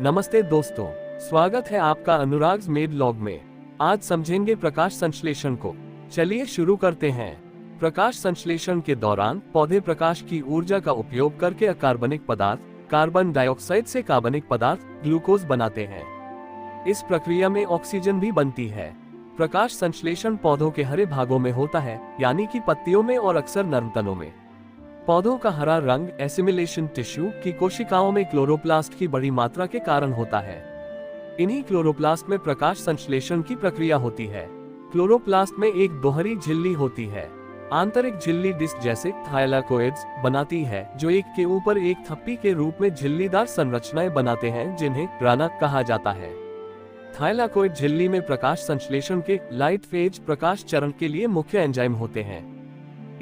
नमस्ते दोस्तों, स्वागत है आपका अनुराग्स मेड लॉग में। आज समझेंगे प्रकाश संश्लेषण को। चलिए शुरू करते हैं। प्रकाश संश्लेषण के दौरान पौधे प्रकाश की ऊर्जा का उपयोग करके अकार्बनिक पदार्थ कार्बन डाइऑक्साइड से कार्बनिक पदार्थ ग्लूकोज बनाते हैं। इस प्रक्रिया में ऑक्सीजन भी बनती है। प्रकाश संश्लेषण पौधों के हरे भागों में होता है, यानी कि पत्तियों में और अक्सर नर्म तनों में। पौधों का हरा रंग एसिमिलेशन टिश्यू की कोशिकाओं में क्लोरोप्लास्ट की बड़ी मात्रा के कारण होता है। इन्हीं क्लोरोप्लास्ट में प्रकाश संश्लेषण की प्रक्रिया होती है। क्लोरोप्लास्ट में एक दोहरी झिल्ली होती है। आंतरिक झिल्ली डिस्क जैसे थाइलाकोइड्स बनाती है, जो एक के ऊपर एक थप्पी के रूप में झिल्लीदार संरचनाएं बनाते हैं, जिन्हें रानक कहा जाता है। थाइलाकोइड झिल्ली में प्रकाश संश्लेषण के लाइट फेज प्रकाश चरण के लिए मुख्य एंजाइम होते हैं।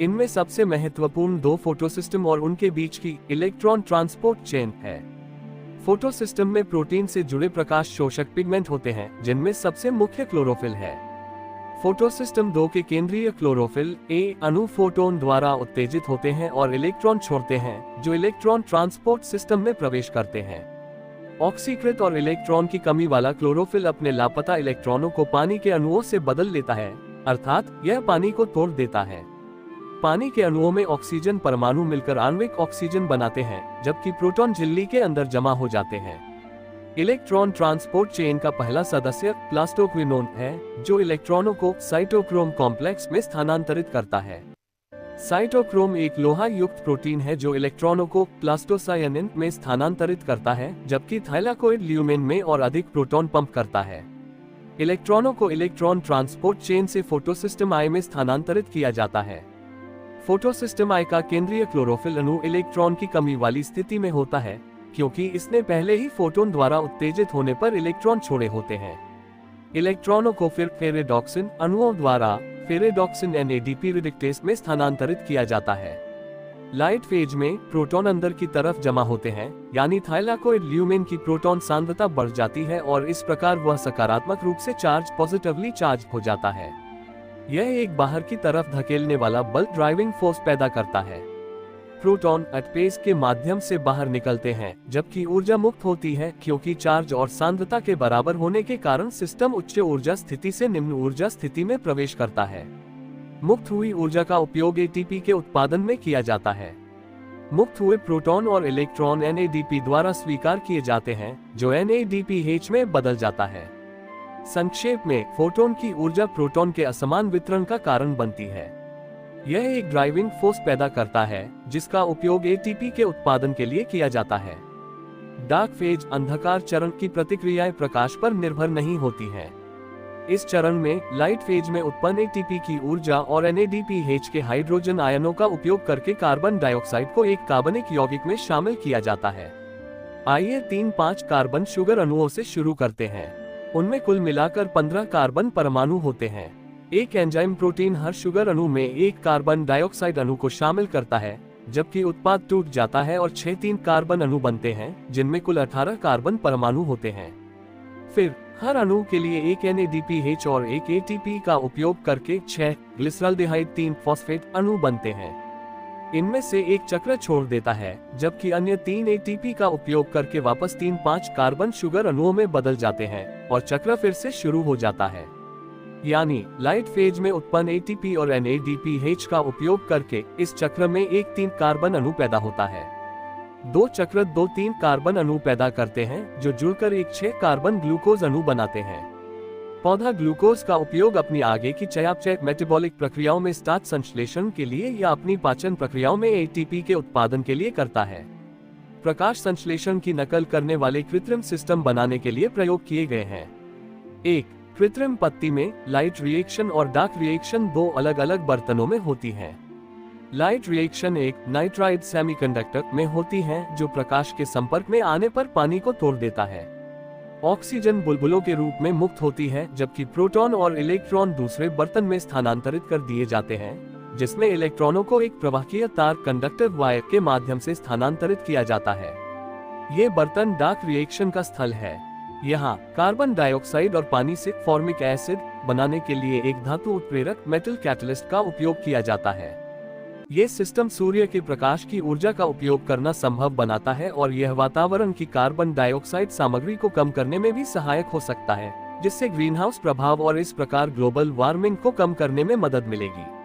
इनमें सबसे महत्वपूर्ण दो फोटोसिस्टम और उनके बीच की इलेक्ट्रॉन ट्रांसपोर्ट चेन है। फोटोसिस्टम में प्रोटीन से जुड़े प्रकाश शोषक पिगमेंट होते हैं, जिनमें सबसे मुख्य क्लोरोफिल है। फोटोसिस्टम 2 के केंद्रीय क्लोरोफिल ए अणु फोटोन द्वारा उत्तेजित होते हैं और इलेक्ट्रॉन छोड़ते हैं, जो इलेक्ट्रॉन ट्रांसपोर्ट सिस्टम में प्रवेश करते हैं। ऑक्सीकृत और इलेक्ट्रॉन की कमी वाला क्लोरोफिल अपने लापता इलेक्ट्रॉनों को पानी के अणुओं से बदल लेता है, अर्थात यह पानी को तोड़ देता है। पानी के अणुओं में ऑक्सीजन परमाणु मिलकर आणविक ऑक्सीजन बनाते हैं, जबकि प्रोटॉन झिल्ली के अंदर जमा हो जाते हैं। इलेक्ट्रॉन ट्रांसपोर्ट चेन का पहला सदस्य प्लास्टोक्विनोन है, जो इलेक्ट्रॉनों को साइटोक्रोम कॉम्प्लेक्स में स्थानांतरित करता है। साइटोक्रोम एक लोहा युक्त प्रोटीन है जो इलेक्ट्रॉनों को प्लास्टोसायनिन में स्थानांतरित करता है, जबकि थाइलाकोइड ल्यूमेन में और अधिक प्रोटॉन पंप करता है। इलेक्ट्रॉनों को इलेक्ट्रॉन ट्रांसपोर्ट चेन से फोटोसिस्टम आई में स्थानांतरित किया जाता है। फोटोसिस्टम आई का केंद्रीय क्लोरोफिल अणु इलेक्ट्रॉन की कमी वाली स्थिति में होता है, क्योंकि इसने पहले ही फोटोन द्वारा उत्तेजित होने पर इलेक्ट्रॉन छोड़े होते हैं। इलेक्ट्रॉनों को फिर फेरेडॉक्सिन अणुओं द्वारा फेरेडॉक्सिन NADP रिडक्टेस में स्थानांतरित किया जाता है। लाइट फेज में प्रोटॉन अंदर की तरफ जमा होते हैं, यानी थाइलाकोइड ल्यूमेन की प्रोटॉन सांद्रता बढ़ जाती है और इस प्रकार वह सकारात्मक रूप से पॉजिटिवली चार्ज हो जाता है। यह एक बाहर की तरफ धकेलने वाला बल ड्राइविंग फोर्स पैदा करता है। प्रोटॉन एटपेस के माध्यम से बाहर निकलते हैं, जबकि ऊर्जा मुक्त होती है, क्योंकि चार्ज और सांद्रता के बराबर होने के कारण सिस्टम उच्च ऊर्जा स्थिति से निम्न ऊर्जा स्थिति में प्रवेश करता है। मुक्त हुई ऊर्जा का उपयोग ATP के उत्पादन में किया जाता है। मुक्त हुए प्रोटॉन और इलेक्ट्रॉन NADP द्वारा स्वीकार किए जाते हैं, जो NADPH में बदल जाता है। संक्षेप में, फोटोन की ऊर्जा प्रोटॉन के असमान वितरण का कारण बनती है। यह एक ड्राइविंग फोर्स पैदा करता है, जिसका उपयोग ATP के उत्पादन के लिए किया जाता है। डार्क फेज अंधकार चरण की प्रतिक्रियाएं प्रकाश पर निर्भर नहीं होती हैं। इस चरण में लाइट फेज में उत्पन्न ATP की ऊर्जा और NADPH के हाइड्रोजन आयनों का उपयोग करके कार्बन डाइऑक्साइड को एक कार्बनिक यौगिक में शामिल किया जाता है। आइए 3-5 कार्बन शुगर अणुओं से शुरू करते हैं। उनमें कुल मिलाकर 15 कार्बन परमाणु होते हैं। एक एंजाइम प्रोटीन हर शुगर अणु में एक कार्बन डाइऑक्साइड अणु को शामिल करता है, जबकि उत्पाद टूट जाता है और 6-3 कार्बन अणु बनते हैं, जिनमें कुल 18 कार्बन परमाणु होते हैं। फिर हर अणु के लिए एक NADPH और एक ATP का उपयोग करके 6 ग्लिसरॉल्डिहाइड 3 फॉस्फेट अणु बनते हैं। इनमें से एक चक्र छोड़ देता है, जबकि अन्य 3 ATP का उपयोग करके वापस 3-5 कार्बन शुगर अणुओं में बदल जाते हैं और चक्र फिर से शुरू हो जाता है। यानी लाइट फेज में उत्पन्न ATP और NADPH का उपयोग करके इस चक्र में एक 3 कार्बन अणु पैदा होता है। 2 चक्र 2-3 कार्बन अणु पैदा करते हैं, जो जुड़कर एक 6 कार्बन ग्लूकोज अणु बनाते हैं। पौधा ग्लूकोज का उपयोग अपनी आगे की चयापचय मेटाबॉलिक प्रक्रियाओं में स्टार्च संश्लेषण के लिए या अपनी पाचन प्रक्रियाओं में ATP के उत्पादन के लिए करता है। प्रकाश संश्लेषण की नकल करने वाले कृत्रिम सिस्टम बनाने के लिए प्रयोग किए गए हैं। एक कृत्रिम पत्ती में लाइट रिएक्शन और डार्क रिएक्शन 2 अलग अलग बर्तनों में होती है। लाइट रिएक्शन एक नाइट्राइड सेमीकंडक्टर में होती है, जो प्रकाश के संपर्क में आने पर पानी को तोड़ देता है। ऑक्सीजन बुलबुलों के रूप में मुक्त होती है, जबकि प्रोटॉन और इलेक्ट्रॉन दूसरे बर्तन में स्थानांतरित कर दिए जाते हैं, जिसमें इलेक्ट्रॉनों को एक प्रवाहकीय तार कंडक्टिव वायर के माध्यम से स्थानांतरित किया जाता है। ये बर्तन डार्क रिएक्शन का स्थल है। यहाँ कार्बन डाइऑक्साइड और पानी से फॉर्मिक एसिड बनाने के लिए एक धातु उत्प्रेरक मेटल कैटलिस्ट का उपयोग किया जाता है। ये सिस्टम सूर्य के प्रकाश की ऊर्जा का उपयोग करना संभव बनाता है और यह वातावरण की कार्बन डाइऑक्साइड सामग्री को कम करने में भी सहायक हो सकता है, जिससे ग्रीनहाउस प्रभाव और इस प्रकार ग्लोबल वार्मिंग को कम करने में मदद मिलेगी।